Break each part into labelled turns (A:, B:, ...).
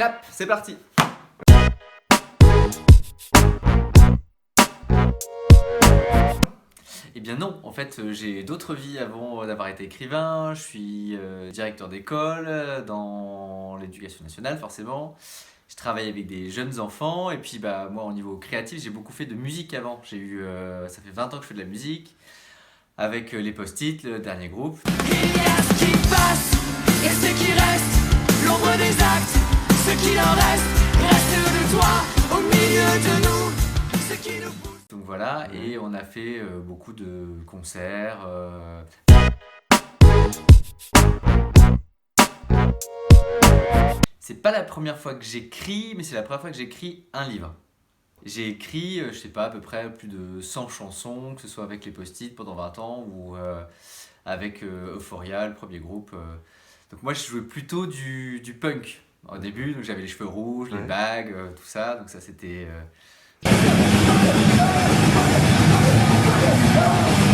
A: Clap, c'est parti. Eh bien non, en fait j'ai d'autres vies avant d'avoir été écrivain, je suis directeur d'école dans l'éducation nationale forcément. Je travaille avec des jeunes enfants et puis bah moi au niveau créatif j'ai beaucoup fait de musique avant. Ça fait 20 ans que je fais de la musique avec les Post-it, le dernier groupe.
B: Il y a ce qui passe et ce qui reste, l'ombre des actes, ce qu'il en reste de toi au milieu de nous, ce qui nous pousse.
A: Donc voilà, et on a fait beaucoup de concerts. C'est pas la première fois que j'écris, mais c'est la première fois que j'écris un livre. J'ai écrit, je sais pas, à peu près plus de 100 chansons, que ce soit avec les Post-it pendant 20 ans ou avec Euphoria, le premier groupe. Donc moi je jouais plutôt du punk au début, donc j'avais les cheveux rouges, les bagues, tout ça, donc ça c'était...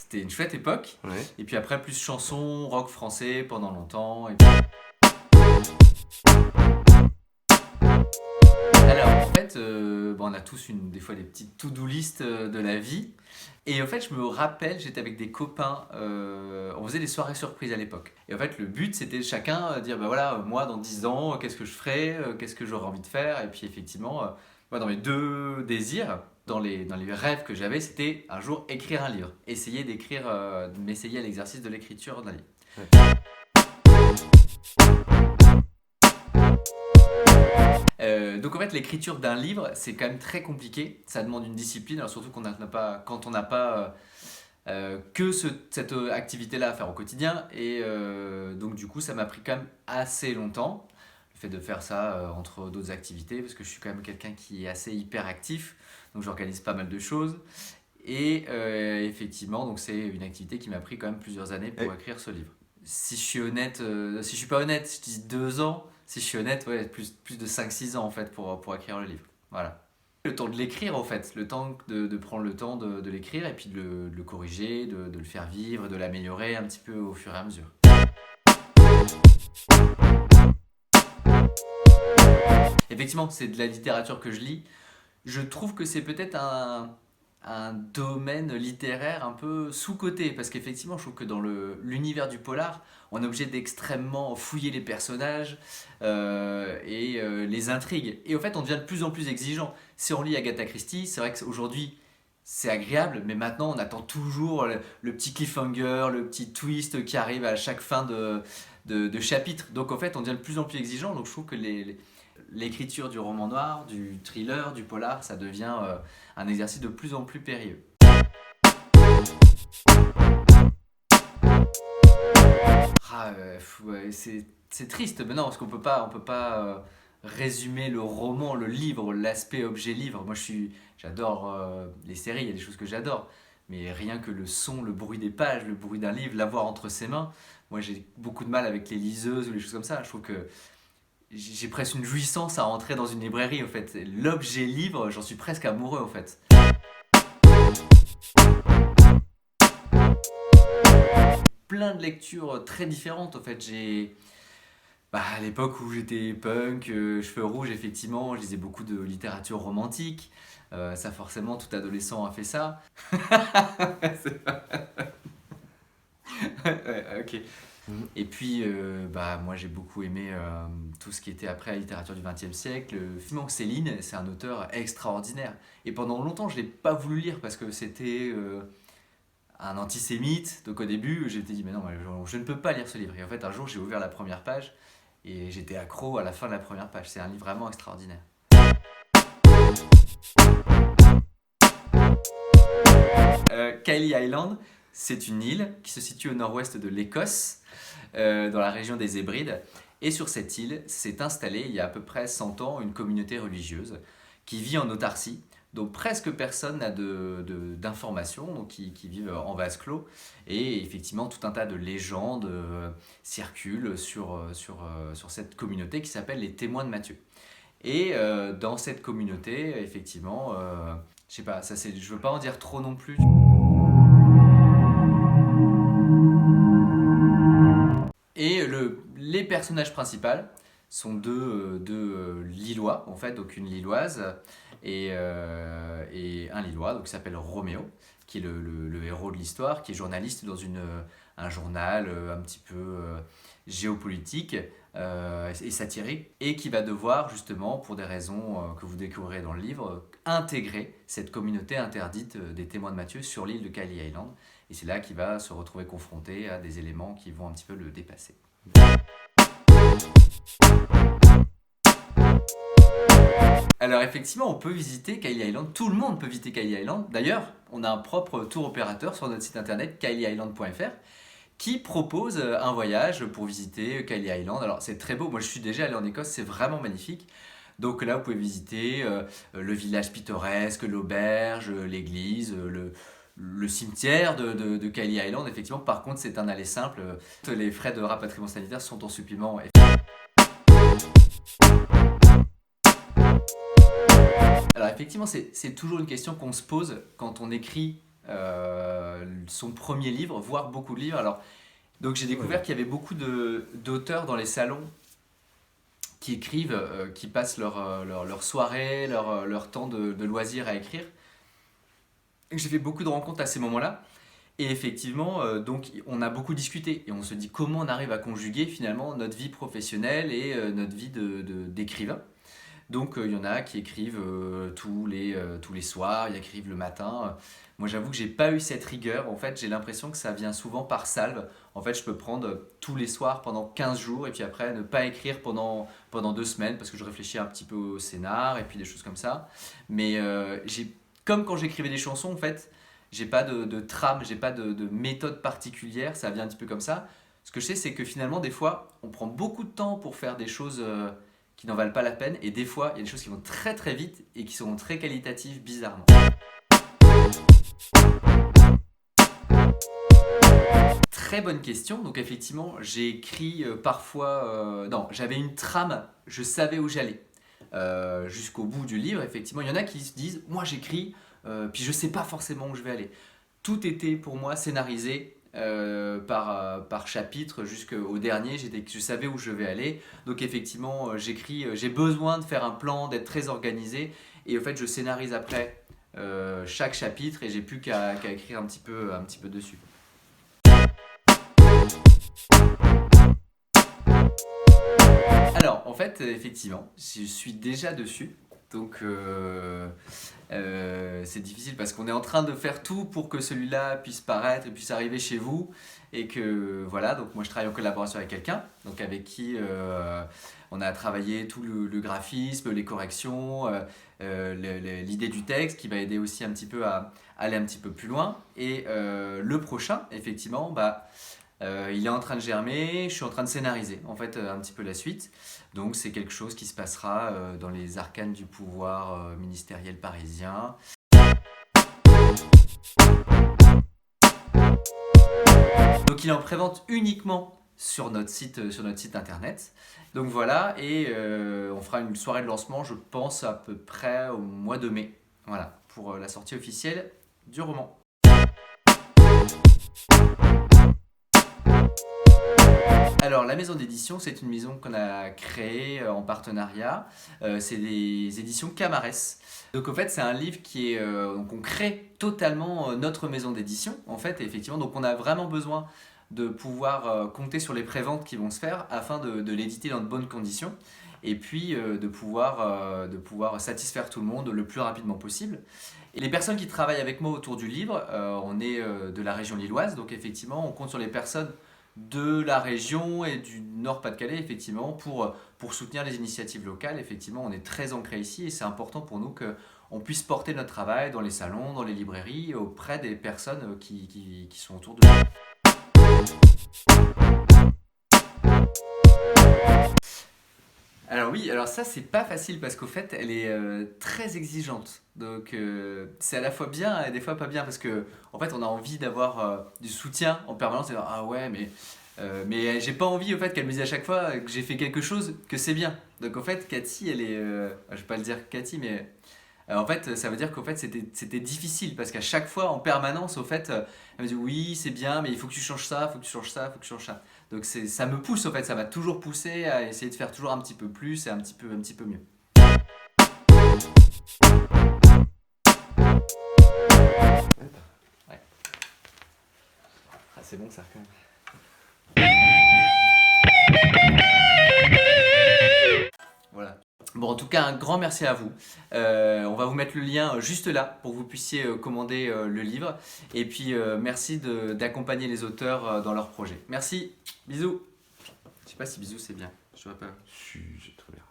A: C'était une chouette époque.
C: Ouais.
A: Et puis après, plus chansons, rock français pendant longtemps. Alors, en fait, on a tous des fois des petites to-do list de la vie. Et en fait, je me rappelle, j'étais avec des copains, on faisait des soirées surprises à l'époque. Et en fait, le but, c'était chacun dire, bah voilà, moi, dans 10 ans, qu'est-ce que je ferai, qu'est-ce que j'aurais envie de faire. Et puis, effectivement, moi, dans mes deux désirs, dans les rêves que j'avais, c'était un jour écrire un livre. Essayer d'écrire, m'essayer à l'exercice de l'écriture d'un livre. Donc en fait l'écriture d'un livre c'est quand même très compliqué, ça demande une discipline, alors surtout quand on n'a pas que cette activité-là à faire au quotidien et donc du coup ça m'a pris quand même assez longtemps, le fait de faire ça entre d'autres activités parce que je suis quand même quelqu'un qui est assez hyperactif, donc j'organise pas mal de choses et effectivement donc c'est une activité qui m'a pris quand même plusieurs années pour écrire ce livre. Si je suis honnête, si je suis pas honnête, je dis 2 ans. Si je suis honnête, ouais, plus de 5-6 ans en fait pour écrire le livre. Voilà. Le temps de l'écrire en fait, le temps de prendre le temps de l'écrire et puis de le corriger, de le faire vivre, de l'améliorer un petit peu au fur et à mesure. Effectivement, c'est de la littérature que je lis. Je trouve que c'est peut-être un domaine littéraire un peu sous-coté parce qu'effectivement je trouve que dans l'univers du polar on est obligé d'extrêmement fouiller les personnages et les intrigues et en fait on devient de plus en plus exigeant. Si on lit Agatha Christie, c'est vrai qu'aujourd'hui c'est agréable mais maintenant on attend toujours le petit cliffhanger, le petit twist qui arrive à chaque fin de chapitre, donc en fait on devient de plus en plus exigeant, donc je trouve que l'écriture du roman noir, du thriller, du polar, ça devient un exercice de plus en plus périlleux. C'est triste, mais non, parce qu'on peut pas résumer le roman, le livre, l'aspect objet livre. Moi j'adore les séries, il y a des choses que j'adore, mais rien que le son, le bruit des pages, le bruit d'un livre, l'avoir entre ses mains, moi j'ai beaucoup de mal avec les liseuses ou les choses comme ça. Je trouve que j'ai presque une jouissance à entrer dans une librairie en fait. L'objet livre, j'en suis presque amoureux en fait. Plein de lectures très différentes en fait. À l'époque où j'étais punk, cheveux rouges, effectivement, je lisais beaucoup de littérature romantique. Ça forcément, tout adolescent a fait ça. Ouais, ok. Et puis, moi j'ai beaucoup aimé tout ce qui était après la littérature du XXe siècle. Finalement, Céline, c'est un auteur extraordinaire. Et pendant longtemps, je ne l'ai pas voulu lire parce que c'était un antisémite. Donc au début, j'étais dit, mais non, je ne peux pas lire ce livre. Et en fait, un jour, j'ai ouvert la première page et j'étais accro à la fin de la première page. C'est un livre vraiment extraordinaire. Kylie Island, c'est une île qui se situe au nord-ouest de l'Écosse, dans la région des Hébrides. Et sur cette île s'est installée, il y a à peu près 100 ans, une communauté religieuse qui vit en autarcie. Donc presque personne n'a d'informations, donc qui vivent en vase clos. Et effectivement, tout un tas de légendes circulent sur cette communauté qui s'appelle les Témoins de Matthieu. Et dans cette communauté, effectivement, je sais pas, je veux pas en dire trop non plus. Et les personnages principaux, sont deux Lillois, en fait, donc une Lilloise et un Lillois, donc qui s'appelle Roméo, qui est le héros de l'histoire, qui est journaliste dans un journal un petit peu géopolitique et satirique, et qui va devoir, justement, pour des raisons que vous découvrirez dans le livre, intégrer cette communauté interdite des témoins de Matthieu sur l'île de Kylie Island. Et c'est là qu'il va se retrouver confronté à des éléments qui vont un petit peu le dépasser. Alors effectivement, on peut visiter Kylie Island, tout le monde peut visiter Kylie Island. D'ailleurs, on a un propre tour opérateur sur notre site internet kylieisland.fr qui propose un voyage pour visiter Kylie Island. Alors c'est très beau, moi je suis déjà allé en Écosse, c'est vraiment magnifique. Donc là, vous pouvez visiter le village pittoresque, l'auberge, l'église, le cimetière de Kylie Island. Effectivement, par contre, c'est un aller simple. Les frais de rapatriement sanitaire sont en supplément. Alors effectivement, c'est toujours une question qu'on se pose quand on écrit son premier livre, voire beaucoup de livres. Alors, donc j'ai découvert qu'il y avait beaucoup d'auteurs dans les salons qui écrivent, qui passent leur soirée, leur temps de loisir à écrire. Et j'ai fait beaucoup de rencontres à ces moments-là. Et effectivement, donc on a beaucoup discuté et on se dit comment on arrive à conjuguer finalement notre vie professionnelle et notre vie d'écrivain. Donc il y en a qui écrivent tous les soirs, ils écrivent le matin. Moi j'avoue que j'ai pas eu cette rigueur. En fait, j'ai l'impression que ça vient souvent par salve. En fait, je peux prendre tous les soirs pendant 15 jours et puis après ne pas écrire pendant 2 semaines parce que je réfléchis un petit peu au scénar et puis des choses comme ça. Mais comme quand j'écrivais des chansons, en fait, j'ai pas de trame, j'ai pas de méthode particulière, ça vient un petit peu comme ça. Ce que je sais, c'est que finalement, des fois, on prend beaucoup de temps pour faire des choses qui n'en valent pas la peine, et des fois, il y a des choses qui vont très très vite et qui seront très qualitatives, bizarrement. Très bonne question. Donc effectivement, j'ai écrit parfois... non, j'avais une trame, je savais où j'allais. Jusqu'au bout du livre, effectivement, il y en a qui se disent, moi j'écris, puis je sais pas forcément où je vais aller. Tout était pour moi scénarisé par chapitre jusqu'au dernier, je savais où je vais aller. Donc effectivement, j'écris, j'ai besoin de faire un plan, d'être très organisé, et en fait je scénarise après chaque chapitre et j'ai plus qu'à écrire un petit peu dessus. Alors, en fait, effectivement, je suis déjà dessus. Donc, c'est difficile parce qu'on est en train de faire tout pour que celui-là puisse paraître et puisse arriver chez vous. Et que, voilà, donc moi je travaille en collaboration avec quelqu'un, donc avec qui on a travaillé tout le graphisme, les corrections, l'idée du texte qui va aider aussi un petit peu à aller un petit peu plus loin. Et le prochain, effectivement, il est en train de germer, je suis en train de scénariser en fait un petit peu la suite. Donc c'est quelque chose qui se passera dans les arcanes du pouvoir ministériel parisien. Donc il est en prévente uniquement sur notre site internet. Donc voilà, et on fera une soirée de lancement, je pense à peu près au mois de mai. Voilà, pour la sortie officielle du roman. Alors la maison d'édition, c'est une maison qu'on a créée en partenariat. C'est des éditions Camarès. Donc en fait, c'est un livre qui est donc on crée totalement notre maison d'édition en fait, et effectivement. Donc on a vraiment besoin de pouvoir compter sur les préventes qui vont se faire afin de l'éditer dans de bonnes conditions et puis de pouvoir satisfaire tout le monde le plus rapidement possible. Et les personnes qui travaillent avec moi autour du livre, on est de la région lilloise, donc effectivement on compte sur les personnes de la région et du Nord-Pas-de-Calais effectivement pour soutenir les initiatives locales. Effectivement, on est très ancré ici et c'est important pour nous qu'on puisse porter notre travail dans les salons, dans les librairies, auprès des personnes qui sont autour de nous. Alors oui, alors ça c'est pas facile parce qu'au fait elle est très exigeante. Donc c'est à la fois bien et des fois pas bien parce que en fait on a envie d'avoir du soutien en permanence et dire, ah ouais mais j'ai pas envie au fait qu'elle me dise à chaque fois que j'ai fait quelque chose que c'est bien. Donc en fait Cathy elle est je vais pas le dire Cathy mais en fait ça veut dire qu'en fait c'était difficile parce qu'à chaque fois en permanence au fait elle me dit oui c'est bien mais il faut que tu changes ça, faut que tu changes ça, faut que tu changes ça. Donc ça me pousse en fait, ça m'a toujours poussé à essayer de faire toujours un petit peu plus et un petit peu mieux. Ouais. Ah, c'est bon ça quand même. Voilà. Bon, en tout cas, un grand merci à vous. On va vous mettre le lien juste là pour que vous puissiez commander le livre. Et puis, merci d'accompagner les auteurs dans leurs projets. Merci, bisous. Je sais pas si bisous c'est bien. Je vois pas.
C: Si, c'est très bien.